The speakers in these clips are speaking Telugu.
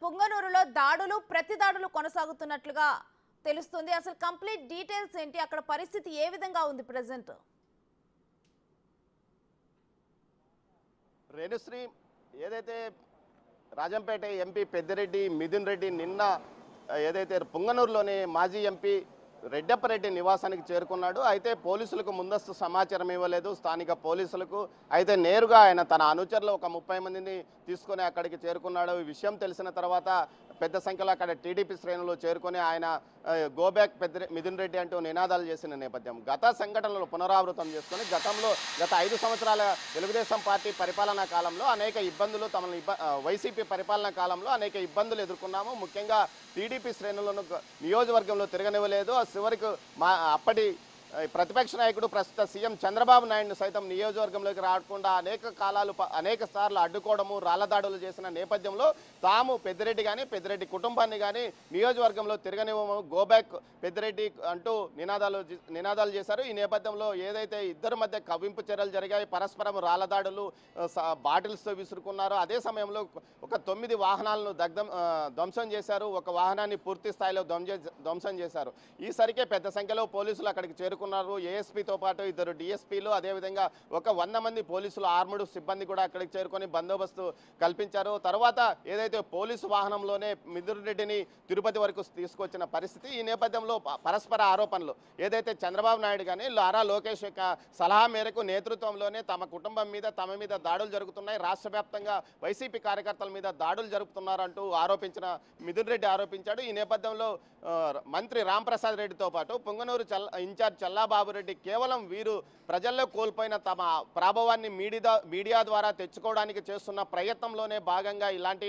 పుంగనూరులో దాడులు ప్రతి దాడులు కొనసాగుతున్నట్లుగా తెలుస్తుంది. అసలు కంప్లీట్ డీటెయిల్స్ ఏంటి, అక్కడ పరిస్థితి ఏ విధంగా ఉంది ప్రెజెంట్? రేణుశ్రీ, ఏదైతే రాజంపేట ఎంపీ పెద్దిరెడ్డి మిథున్ రెడ్డి నిన్న ఏదైతే పుంగనూరులోని మాజీ ఎంపీ రెడ్డప్పరెడ్డి నివాసానికి చేరుకున్నాడు. అయితే పోలీసులకు ముందస్తు సమాచారం ఇవ్వలేదు స్థానిక పోలీసులకు. అయితే నేరుగా ఆయన తన అనుచరులు ఒక 30 మందిని తీసుకొని అక్కడికి చేరుకున్నాడు. ఈ విషయం తెలిసిన తర్వాత పెద్ద సంఖ్యలో అక్కడ టీడీపీ శ్రేణులు చేరుకొని ఆయన గోబ్యాక్ మిథున్ రెడ్డి అంటూ నినాదాలు చేసిన నేపథ్యం గత సంఘటనలు పునరావృతం చేసుకొని గత 5 సంవత్సరాల తెలుగుదేశం పార్టీ పరిపాలనా కాలంలో అనేక ఇబ్బందులు వైసీపీ పరిపాలనా కాలంలో అనేక ఇబ్బందులు ఎదుర్కొన్నాము. ముఖ్యంగా టీడీపీ శ్రేణులను నియోజకవర్గంలో తిరగనివ్వలేదు. చివరికి అప్పటి ప్రతిపక్ష నాయకుడు ప్రస్తుత సీఎం చంద్రబాబు నాయుడు సైతం నియోజకవర్గంలోకి రాకుండా అనేక సార్లు అడ్డుకోవడము, రాళ్లదాడులు చేసిన నేపథ్యంలో తాము పెద్దిరెడ్డి కుటుంబాన్ని కానీ నియోజకవర్గంలో తిరగనివ్వము, గోబ్యాక్ పెద్దిరెడ్డి అంటూ నినాదాలు చేశారు. ఈ నేపథ్యంలో ఏదైతే ఇద్దరి మధ్య కవ్వింపు చర్యలు జరిగాయి, పరస్పరం రాళ్లదాడులు, బాటిల్స్తో విసురుకున్నారు. అదే సమయంలో ఒక 9 వాహనాలను ధ్వంసం చేశారు. ఒక వాహనాన్ని పూర్తి స్థాయిలో ధ్వంసం చేశారు. ఈసరికే పెద్ద సంఖ్యలో పోలీసులు అక్కడికి చేరుకున్నారు. ఏఎస్పీతో పాటు 2 డిఎస్పీలు, అదేవిధంగా ఒక 100 మంది పోలీసులు, ఆర్ముడు సిబ్బంది కూడా అక్కడికి చేరుకొని బందోబస్తు కల్పించారు. తర్వాత ఏదైతే పోలీసు వాహనంలోనే మిథున్ రెడ్డిని తిరుపతి వరకు తీసుకొచ్చిన పరిస్థితి. ఈ నేపథ్యంలో పరస్పర ఆరోపణలు ఏదైతే చంద్రబాబు నాయుడు కానీ నారా లోకేష్ యొక్క సలహా మేరకు నేతృత్వంలోనే తమ మీద దాడులు జరుగుతున్నాయి, రాష్ట్ర వ్యాప్తంగా వైసీపీ కార్యకర్తల మీద దాడులు జరుపుతున్నారంటూ మిథున్ రెడ్డి ఆరోపించాడు. ఈ నేపథ్యంలో మంత్రి రాంప్రసాద్ రెడ్డితో పాటు పుంగనూరు ఇన్ఛార్జ్ చల్లాబాబు రెడ్డి కేవలం వీరు ప్రజల్లో కోల్పోయిన తమ ప్రాభవాన్ని మీడియా ద్వారా తెచ్చుకోవడానికి చేస్తున్న ప్రయత్నంలోనే భాగంగా ఇలాంటి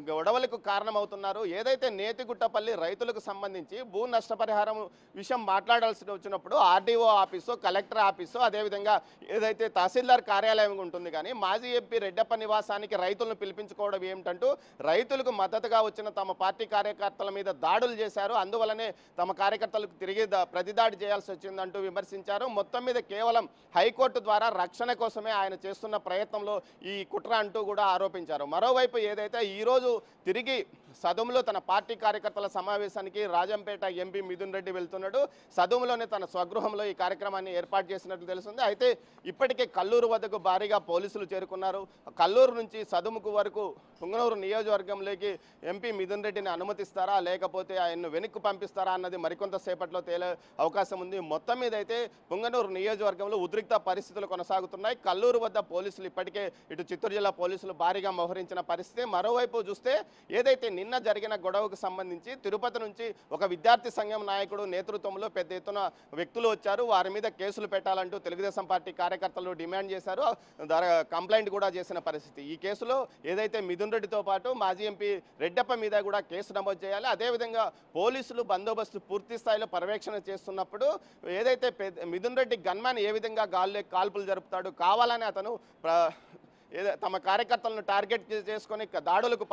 గొడవలకు కారణమవుతున్నారు. ఏదైతే నేతిగుట్టపల్లి రైతులకు సంబంధించి భూ నష్టపరిహారం విషయం మాట్లాడాల్సి వచ్చినప్పుడు ఆర్డీఓ ఆఫీసు, కలెక్టర్ ఆఫీసు, అదేవిధంగా ఏదైతే తహసీల్దార్ కార్యాలయం ఉంటుంది, కానీ మాజీ ఎంపీ రెడ్డప్ప నివాసానికి రైతులను పిలిపించుకోవడం ఏమిటంటూ రైతులకు మద్దతుగా వచ్చిన తమ పార్టీ కార్యకర్తల మీద దాడులు చేశారు. అందువలనే తమ కార్యకర్తలకు తిరిగి ప్రతిదాడి చేయాల్సి వచ్చిందంటూ విమర్శించారు. మొత్తం మీద కేవలం హైకోర్టు ద్వారా రక్షణ కోసమే ఆయన చేస్తున్న ప్రయత్నంలో ఈ కుట్ర అంటూ కూడా ఆరోపించారు. మరోవైపు ఏదైతే ఈరోజు తిరిగి సదుములో తన పార్టీ కార్యకర్తల సమావేశానికి రాజంపేట ఎంపీ మిథున్ రెడ్డి వెళ్తున్నాడు. సదుములోనే తన స్వగృహంలో ఈ కార్యక్రమాన్ని ఏర్పాటు చేసినట్లు తెలుస్తుంది. అయితే ఇప్పటికే కల్లూరు వద్దకు భారీగా పోలీసులు చేరుకున్నారు. కల్లూరు నుంచి సదుముకు వరకు పుంగనూరు నియోజకవర్గంలోకి ఎంపీ మిథున్ రెడ్డిని అనుమతిస్తారా, లేకపోతే ఆయన్ను వెనక్కి పంపిస్తారా అన్నది మరికొంతసేపట్లో తేలే అవకాశం ఉంది. మొత్తం మీద అయితే పుంగనూరు నియోజకవర్గంలో ఉద్రిక్త పరిస్థితులు కొనసాగుతున్నాయి. కల్లూరు వద్ద పోలీసులు ఇప్పటికే ఇటు చిత్తూరు జిల్లా పోలీసులు భారీగా మోహరించిన పరిస్థితి. మరోవైపు చూస్తే ఏదైతే నిన్న జరిగిన గొడవకు సంబంధించి తిరుపతి నుంచి ఒక విద్యార్థి సంఘం నాయకుడు నేతృత్వంలో పెద్ద ఎత్తున వ్యక్తులు వచ్చారు. వారి మీద కేసులు పెట్టాలంటూ తెలుగుదేశం పార్టీ కార్యకర్తలు డిమాండ్ చేశారు. కంప్లైంట్ కూడా చేసిన పరిస్థితి. ఈ కేసులో ఏదైతే మిథున్ రెడ్డితో పాటు మాజీ ఎంపీ రెడ్డప్ప మీద కూడా కేసు నమోదు చేయాలి. అదేవిధంగా పోలీసులు బందోబస్తు పూర్తి స్థాయిలో పర్యవేక్షణ చేస్తున్నప్పుడు ఏదైతే మిథున్ రెడ్డి గన్మ్యాన్ ఏ విధంగా కాల్పులు జరుపుతాడు, కావాలని అతను తమ కార్యకర్తలను టార్గెట్ చేసుకొని దాడులకు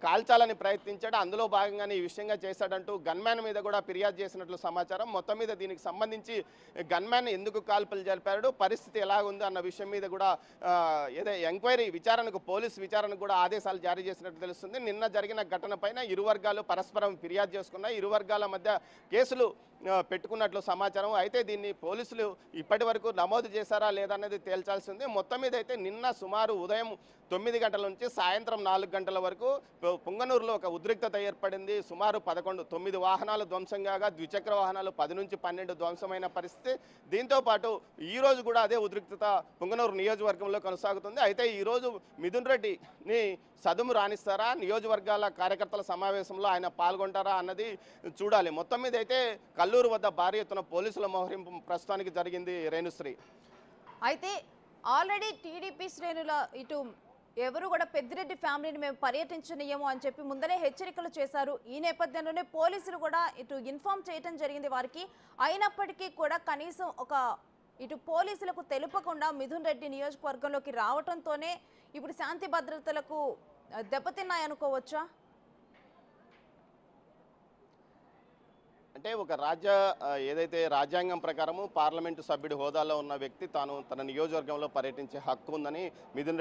కాల్చాలని ప్రయత్నించాడు. అందులో భాగంగానే ఈ విషయంగా చేశాడంటూ గన్మ్యాన్ మీద కూడా ఫిర్యాదు చేసినట్లు సమాచారం. మొత్తం మీద దీనికి సంబంధించి గన్మ్యాన్ ఎందుకు కాల్పులు జరిపాడు, పరిస్థితి ఎలా ఉంది అన్న విషయం మీద కూడా ఎంక్వైరీ పోలీసు విచారణకు కూడా ఆదేశాలు జారీ చేసినట్లు తెలుస్తుంది. నిన్న జరిగిన ఘటన పైన ఇరు వర్గాలు పరస్పరం ఫిర్యాదు చేసుకున్నాయి. ఇరు వర్గాల మధ్య కేసులు పెట్టుకున్నట్లు సమాచారం. అయితే దీన్ని పోలీసులు ఇప్పటి వరకు నమోదు చేశారా లేదనేది తేల్చాల్సి ఉంది. మొత్తం మీద అయితే నిన్న సుమారు ఉదయం 9 గంటల నుంచి సాయంత్రం 4 గంటల వరకు పుంగనూరులో ఒక ఉద్రిక్తత ఏర్పడింది. సుమారు 9 వాహనాలు ధ్వంసం కాగా ద్విచక్ర వాహనాలు 10 నుంచి 12 ధ్వంసమైన పరిస్థితి. దీంతోపాటు ఈరోజు కూడా అదే ఉద్రిక్తత పుంగనూరు నియోజకవర్గంలో కొనసాగుతుంది. అయితే ఈరోజు మిథున్ రెడ్డిని సదుము రాణిస్తారా, నియోజకవర్గాల కార్యకర్తల సమావేశంలో ఆయన పాల్గొంటారా అన్నది చూడాలి. మొత్తం మీద అయితే కల్లూరు వద్ద భారీ ఎత్తున పోలీసుల మోహరింపు ప్రస్తుతానికి జరిగింది. రేణుశ్రీ, అయితే ఆల్రెడీ టీడీపీ శ్రేణుల ఇటు ఎవరు కూడా పెద్దిరెడ్డి ఫ్యామిలీని మేము పర్యటించనీయము అని చెప్పి ముందరే హెచ్చరికలు చేశారు. ఈ నేపథ్యంలోనే పోలీసులు కూడా ఇటు ఇన్ఫార్మ్ చేయడం జరిగింది వారికి. అయినప్పటికీ కూడా కనీసం ఇటు పోలీసులకు తెలుపకుండా మిథున్ రెడ్డి నియోజకవర్గంలోకి రావడంతోనే ఇప్పుడు శాంతి భద్రతలకు దెబ్బతిన్నాయనుకోవచ్చా? అంటే ఒక ఏదైతే రాజ్యాంగం ప్రకారము పార్లమెంటు సభ్యుడి హోదాలో ఉన్న వ్యక్తి తన నియోజకవర్గంలో పర్యటించే హక్కు ఉందని మిథున్ రెడ్డి